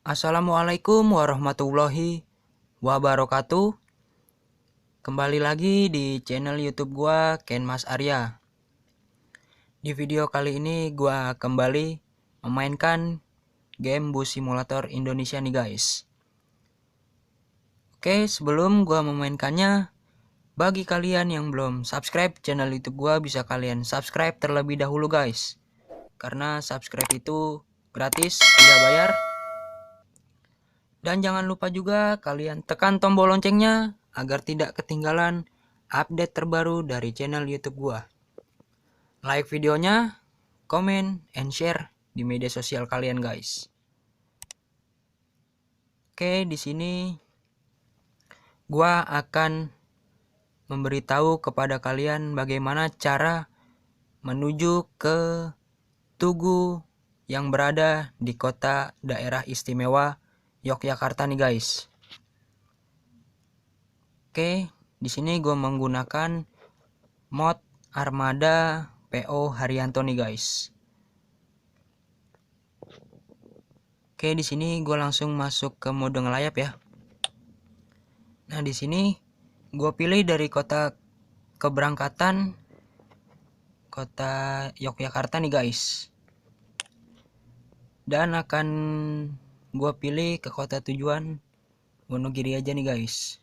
Assalamualaikum warahmatullahi wabarakatuh. Kembali lagi di channel YouTube gua Ken Mas Arya. Di video kali ini gua kembali memainkan game Bus Simulator Indonesia nih guys. Oke, sebelum gua memainkannya, bagi kalian yang belum subscribe channel YouTube gua, bisa kalian subscribe terlebih dahulu guys. Karena subscribe itu gratis, tidak bayar. Dan jangan lupa juga kalian tekan tombol loncengnya agar tidak ketinggalan update terbaru dari channel YouTube gua. Like videonya, comment, and share di media sosial kalian guys. Oke, di sini gua akan memberitahu kepada kalian bagaimana cara menuju ke Tugu yang berada di kota daerah istimewa Yogyakarta nih guys. Oke, di sini gue menggunakan mod Armada PO Haryanto nih guys. Oke, di sini gue langsung masuk ke mode ngelayap ya. Nah, di sini gue pilih dari kota keberangkatan kota Yogyakarta nih guys. Dan akan gue pilih ke kota tujuan Wonogiri aja nih guys.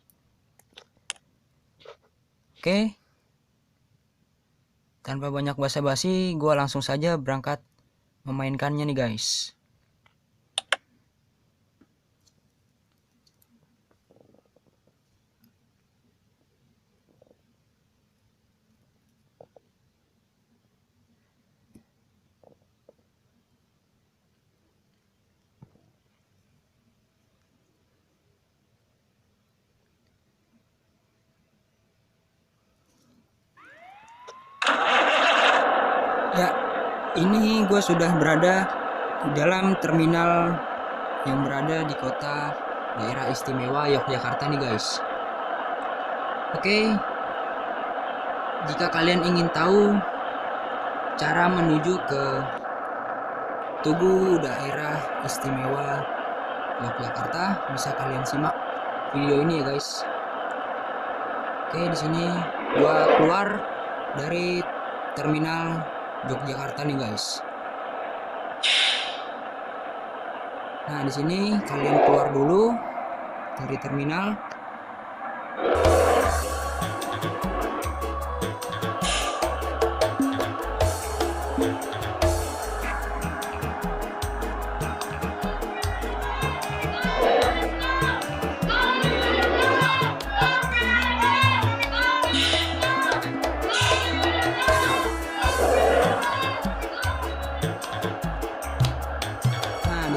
Oke, tanpa banyak basa-basi, gue langsung saja berangkat memainkannya nih guys. Ya, ini gue sudah berada di dalam terminal yang berada di kota daerah istimewa Yogyakarta nih guys. Oke, jika kalian ingin tahu cara menuju ke Tugu daerah istimewa Yogyakarta, bisa kalian simak video ini ya guys. Oke, di sini gue keluar dari terminal Yogyakarta nih guys. Nah, di sini kalian keluar dulu dari terminal.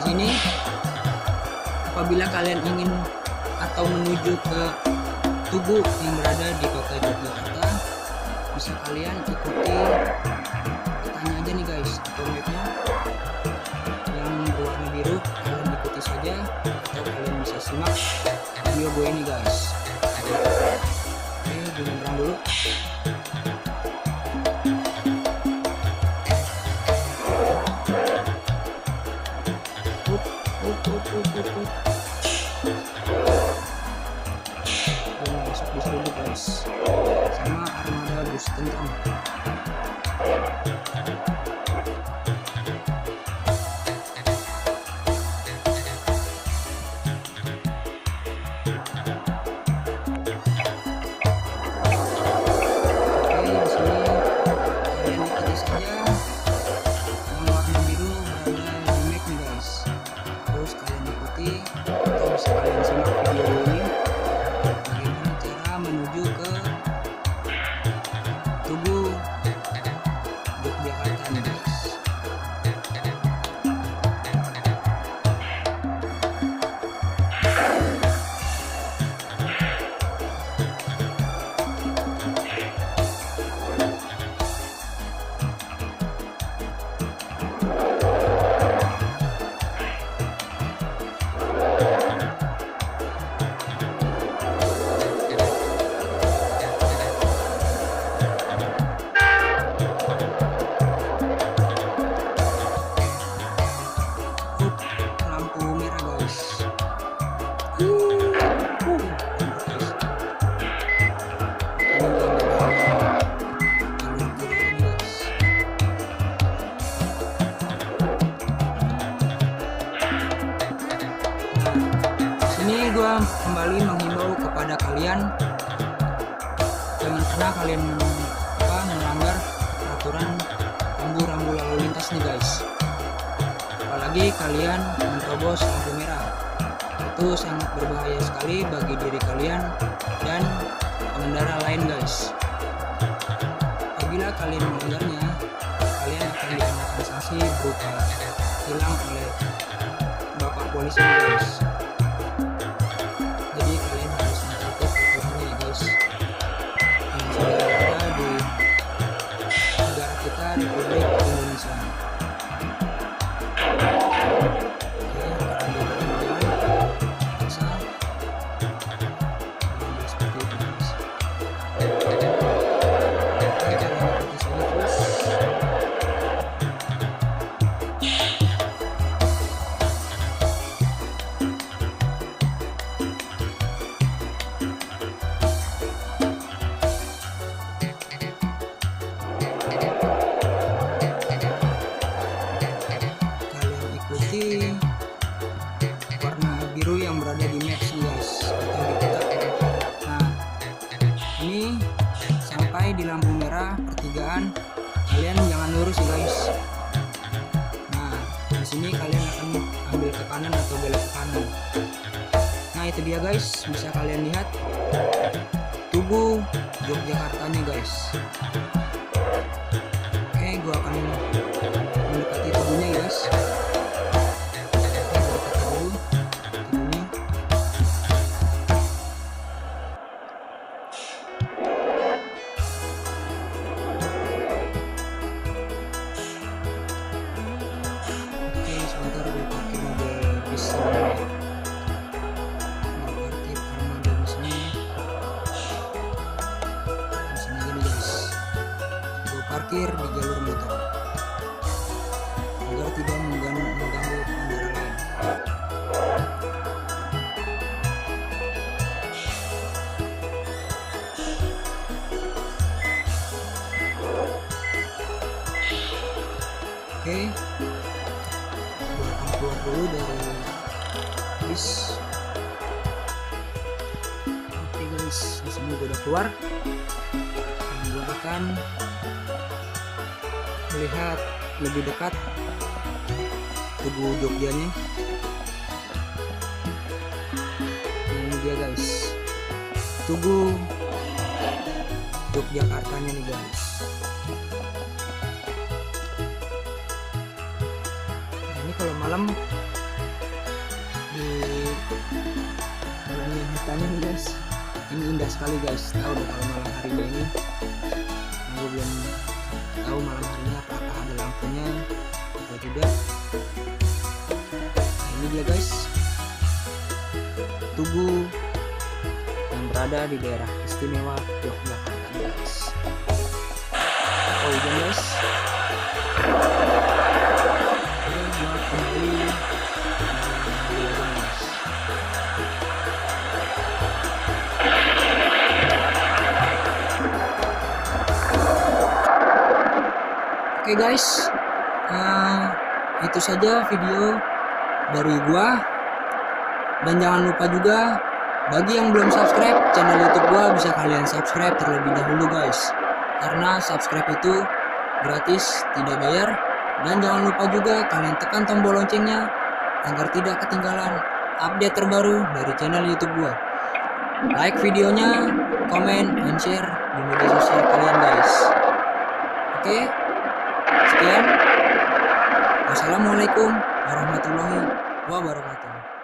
Ini apabila kalian ingin atau menuju ke Tugu yang berada di kota Yogyakarta, bisa kalian ikuti petanya aja nih guys, atau mapnya yang berwarna biru. Kalian ikuti saja, atau kalian bisa simak video gue ini guys. Oke, gue nyebrang dulu. Masuk bus dulu guys, sama armada bus tentram. Kalian simak video ini bagaimana cara menuju ke Tugu Yogyakarta. menghimbau kepada kalian, jangan pernah kalian melanggar peraturan rambu-rambu lalu lintas nih guys. Apalagi kalian menerobos lampu merah, itu sangat berbahaya sekali bagi diri kalian dan pengendara lain guys. Apabila kalian melanggarnya, kalian akan dikenakan sanksi berupa tilang oleh bapak polisi guys. Jadi kalian harus mentaati aturannya ya guys, yang sudah ada di negara kita, Republik Indonesia. Warna biru yang berada di maps guys, atau di peta. Nah, ini sampai di lampu merah pertigaan, kalian jangan lurus ya guys. Nah, di sini kalian akan ambil ke kanan atau belok ke kanan. Nah, itu dia guys, bisa kalian lihat Tugu Yogyakartanya guys. Oke, gua akan mendekati tubuhnya guys. Sebentar gue parkir mobil bis ini. Gue parkir armada di sini. Di sini aja nih guys. Gue parkir di jalur motor agar tidak mengganggu pengendara lain. Oke. Keluar dulu dari bis. Oke guys, di sini gue udah keluar. Dan gue akan melihat lebih dekat Tugu Jogjanya. Ini dia guys, Tugu Yogyakartanya nih guys. Kalau malam di dalamnya hutannya nih guys, ini indah sekali guys. Tahu deh kalau malam harinya ini, aku belum tahu malam harinya apakah ada lampunya atau tidak. Nah, ini dia guys, Tugu yang berada di daerah istimewa Yogyakarta guys. Oh hujan guys. Oke guys, itu saja video dari gua, dan jangan lupa juga bagi yang belum subscribe channel YouTube gua, bisa kalian subscribe terlebih dahulu guys, karena subscribe itu gratis, tidak bayar. Dan jangan lupa juga kalian tekan tombol loncengnya agar tidak ketinggalan update terbaru dari channel YouTube gua. Like videonya, komen, dan share di media sosial kalian guys. Oke, sekian. Wassalamualaikum warahmatullahi wabarakatuh.